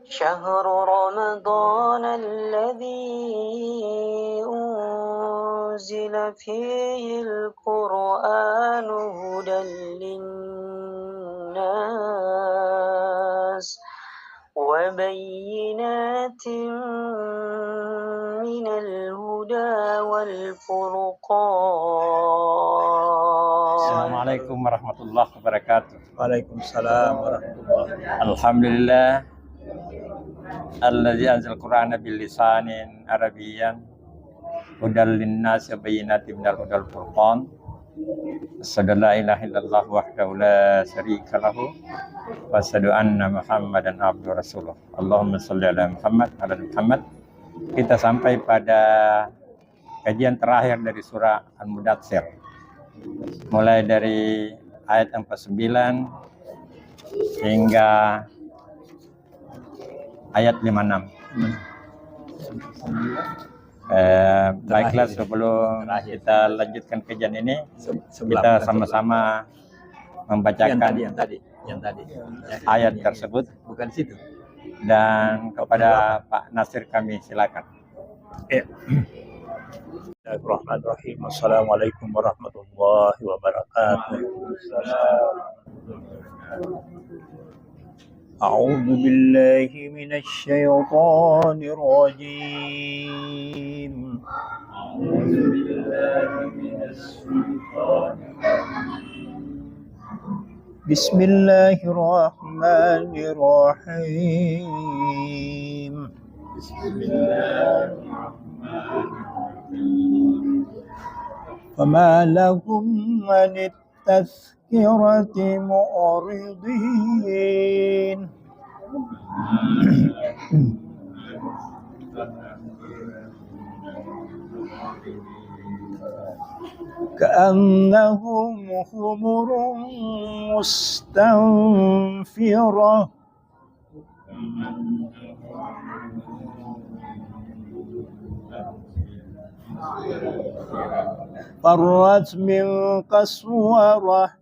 شهر رمضان الذي أنزل فيه القرآن هدى للناس وبينات من الهدى والفرقان. Assalamualaikum warahmatullahi wabarakatuh. Waalaikumsalam warahmatullahi wabarakatuh. Alhamdulillah alladzi anzal Qur'ana bil lisanin arabiyyan hudal linnas wa bayyinatin minal hudal furqan. Asyhadu an la ilaha illallah wahdahu la syarika lahu wa asyhadu anna Muhammadan abduhu rasuluh. Allahumma shalli ala Muhammad wa ala Muhammad. Kita sampai pada kajian terakhir dari surah Al-Mudatsir. Mulai dari ayat 49 hingga ayat 56. Baiklah, sebelum kita lanjutkan kajian ini, kita sama-sama membacakan yang tadi ayat tersebut. Bukan situ. Dan kepada Pak Nasir kami silakan. Bismillahirrahmanirrahim. Assalamualaikum warahmatullahi wabarakatuh. A'udzu billahi minasy syaithanir rajim. Bismillahirrahmanirrahim. فما لهم عن التذكرة معرضين كأنهم حمر مستنفرة فرت من قسورة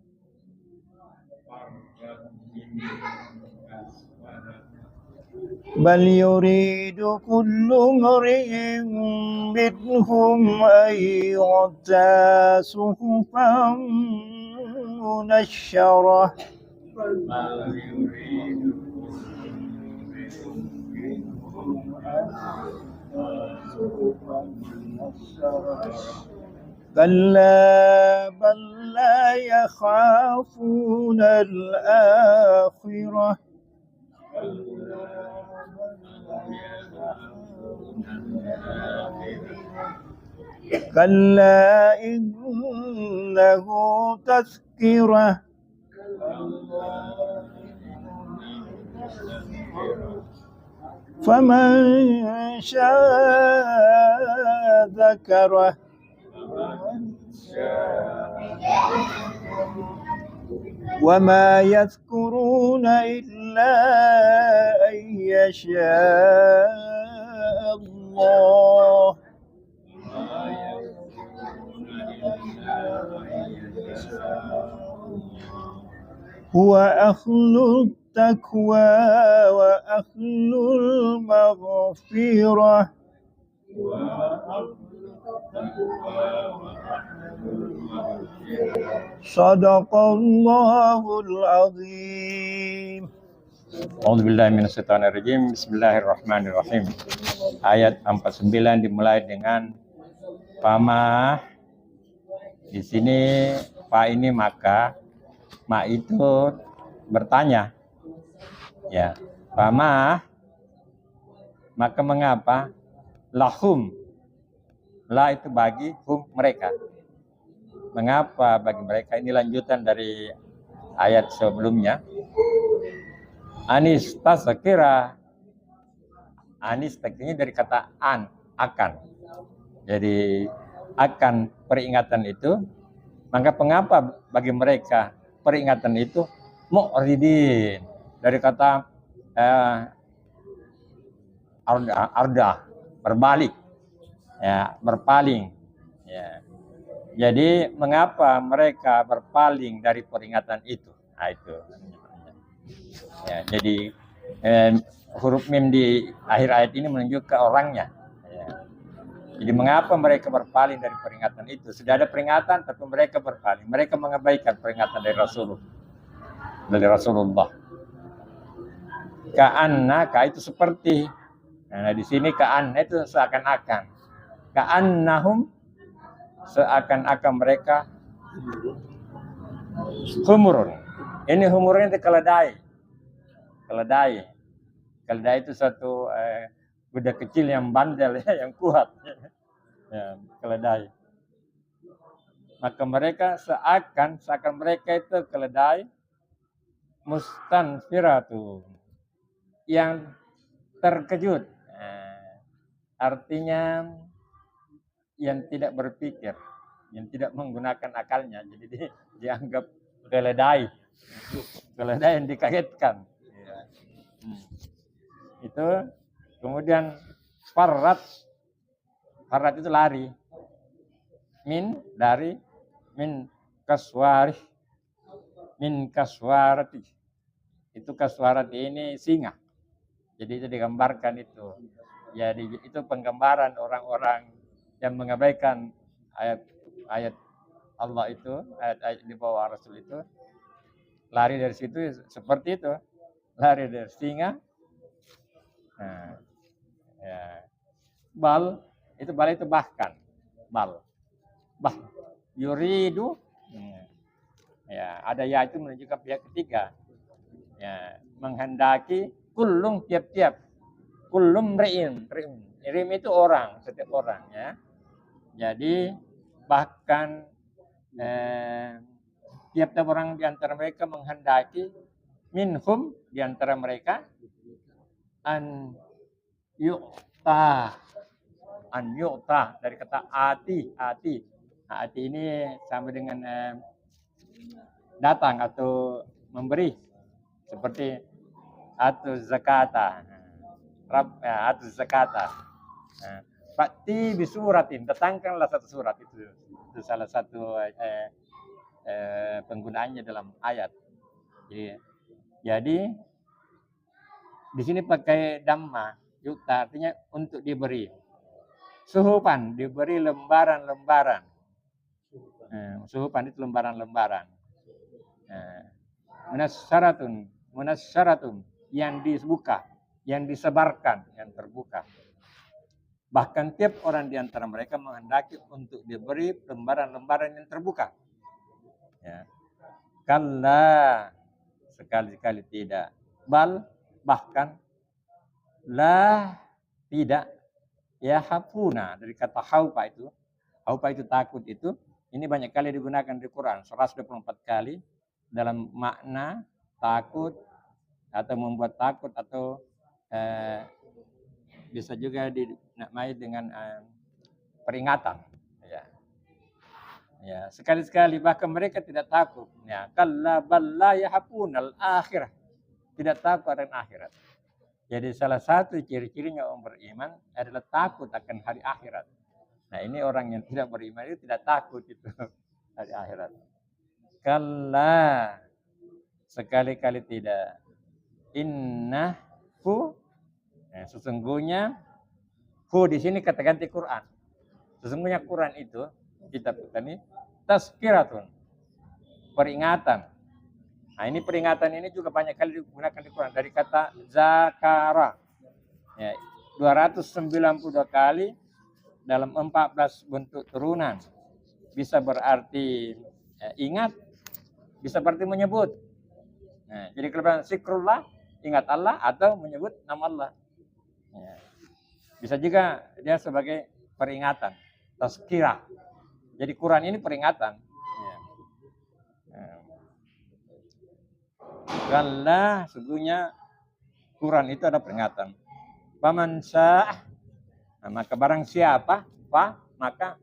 بل يريد كل امرئ منهم أن يؤتى صحفا منشرة كلا بل لا يخافون الآخرة كلا إنه تذكرة فمن شاء ذكره وما يذكرون إلا أن يشاء الله هو أهل التقوى وأهل المغفرة Sadaqallahul azim. A'udzubillahi minasyaitonirrajim. Bismillahirrahmanirrahim. Ayat 49 dimulai dengan fama. Di sini fa ini maka, ma itu bertanya. Ya, fama maka mengapa, lahum, la itu bagi, hum mereka. Mengapa bagi mereka? Ini lanjutan dari ayat sebelumnya. Anis tasakira, anis takdirnya dari kata an, akan. Jadi akan peringatan itu, maka mengapa bagi mereka peringatan itu mu'ridin, dari kata arda, berbalik, ya, berpaling, ya. Jadi mengapa mereka berpaling dari peringatan itu? Nah, itu. Ya, jadi huruf mim di akhir ayat ini menunjukkan orangnya. Ya. Jadi mengapa mereka berpaling dari peringatan itu? Sudah ada peringatan, tapi mereka berpaling. Mereka mengabaikan peringatan dari Rasulullah. Ka'annaka itu seperti. Nah, di sini ka'anna itu seakan-akan. Ka'annahum seakan-akan mereka humurun. Ini humurnya itu keledai. Keledai itu satu kuda kecil yang bandel ya, yang kuat. Ya, keledai. Maka mereka seakan mereka itu keledai mustanfiratu, yang terkejut. Artinya yang tidak berpikir, yang tidak menggunakan akalnya, jadi dianggap keledai yang dikagetkan. Ya. Itu kemudian farrat itu lari, min kaswarati, itu kaswarati ini singa. Jadi itu digambarkan itu. Jadi itu penggambaran orang-orang yang mengabaikan ayat Allah itu, ayat di bawah Rasul itu, lari dari situ seperti itu, lari dari singa. Nah, ya. Bal itu bahkan yuridu, ya, ada ya itu menunjukkan pihak ketiga, ya, menghendaki kullum tiap-tiap, kullum rim itu orang, setiap orang, ya. Jadi bahkan tiap-tiap orang di antara mereka menghendaki minhum, di antara mereka, an yu'ta dari kata ati. Nah, ati ini sama dengan datang atau memberi, seperti atuz zakata, atuz zakata. Fa'ti bisuratin, datangkanlah satu surat, itu salah satu penggunaannya dalam ayat. Jadi di sini pakai damma yuta, artinya untuk diberi. Suhupan, diberi lembaran-lembaran. Suhupan itu lembaran-lembaran. Munasyaratun, yang dibuka, yang disebarkan, yang terbuka. Bahkan tiap orang di antara mereka menghendaki untuk diberi lembaran-lembaran yang terbuka. Ya. Kalla, sekali-kali tidak. Bal, bahkan la, tidak. Ya hafuna, dari kata haupa itu takut itu, ini banyak kali digunakan di Quran, 124 kali dalam makna takut atau membuat takut, atau bisa juga dinamai dengan peringatan. Ya, sekali-sekali, bahkan mereka tidak takut. Ya, kalla balla yahfunal akhirah, tidak takut akan akhirat. Jadi salah satu ciri-cirinya orang beriman adalah takut akan hari akhirat. Nah, ini orang yang tidak beriman itu tidak takut itu hari akhirat. Kalla, sekali-kali tidak. Innahu, sesungguhnya, hu di sini kata ganti Quran. Sesungguhnya Quran itu, kitab kita ini, tazkiratun, peringatan. Nah, ini peringatan ini juga banyak kali digunakan di Quran, dari kata zakara. Ya, 292 kali dalam 14 bentuk turunan. Bisa berarti ingat, bisa berarti menyebut. Nah, jadi kelebihan zikrullah, ingat Allah, atau menyebut nama Allah. Ya. Bisa juga dia sebagai peringatan, tazkirah. Jadi Quran ini peringatan. Kalla, sesungguhnya Quran itu ada peringatan. Faman sya'ah, maka barang siapa, maka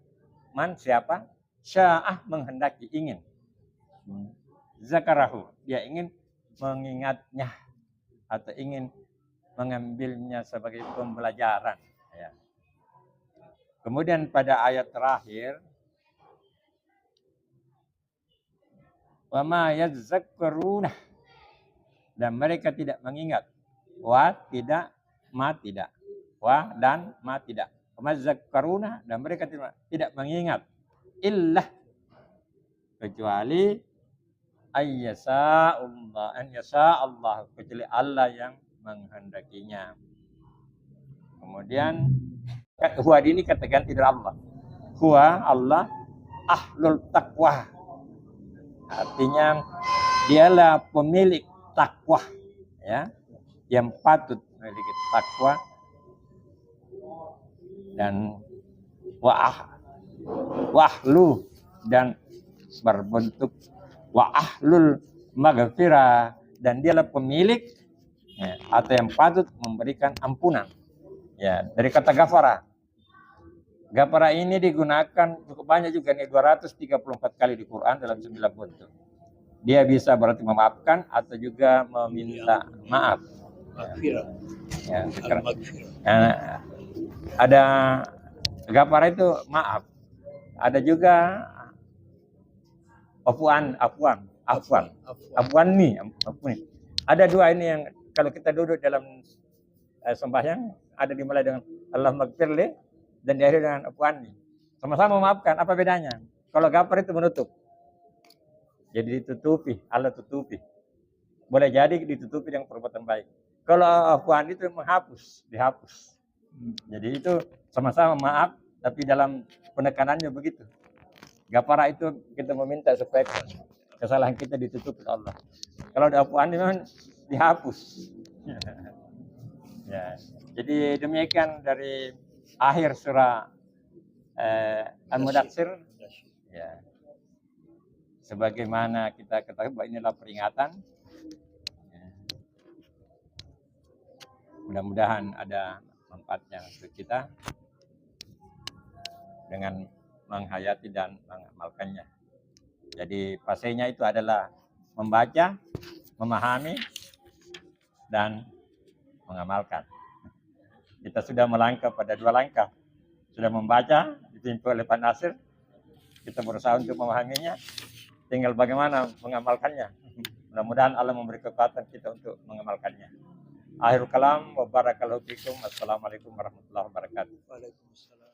man siapa, sya'ah menghendaki, ingin. Zakarahu, dia ingin mengingatnya atau ingin mengambilnya sebagai pembelajaran. Ya. Kemudian pada ayat terakhir, wa ma yadzakkaruna, dan mereka tidak mengingat. wa tidak, ma tidak. Wa dan ma tidak. Mazzakaruna dan mereka tidak mengingat illah kecuali ayyasa Allah kecuali Allah yang menghendakinya. Kemudian huwa ini kata ganti dari Allah. Huwa Allah ahlul taqwa. Artinya dialah pemilik takwa, ya, yang patut memiliki takwa. Dan wahlu dan berbentuk wa ahlul maghfirah, dan dialah pemilik, ya, atau yang patut memberikan ampunan. Ya, dari kata gafara. Gafara ini digunakan cukup banyak juga nih, 234 kali di Quran dalam 9 bentuk. Dia bisa berarti memaafkan atau juga meminta maaf. Ya, ada gafara itu maaf. Ada juga afwan nih. Ada dua ini yang kalau kita duduk dalam sembahyang ada dimulai dengan Allah magfirli dan diakhiri dengan afwan nih. Sama-sama memaafkan, apa bedanya? Kalau gafar itu menutup. Jadi ditutupi, Allah tutupi. Boleh jadi ditutupi dengan perbuatan baik. Kalau afwan itu menghapus, dihapus. Jadi itu sama-sama maaf, tapi dalam penekanannya begitu. Gafara itu kita meminta supaya kesalahan kita ditutup oleh Allah. Kalau ada afwan memang dihapus. Ya, jadi demikian dari akhir surah Al-Mudaththir. Ya. Sebagaimana kita ketahui bahwa inilah peringatan. Ya. Mudah-mudahan ada manfaatnya untuk kita dengan menghayati dan mengamalkannya. Jadi fasenya itu adalah membaca, memahami, dan mengamalkan. Kita sudah melangkah pada 2 langkah. Sudah membaca, dipimpin oleh Pak Nasir. Kita berusaha untuk memahaminya. Tinggal bagaimana mengamalkannya. Mudah-mudahan Allah memberi kekuatan kita untuk mengamalkannya. Akhirul kalam wa barakallahu fikum. Wassalamualaikum warahmatullahi wabarakatuh. Waalaikumsalam.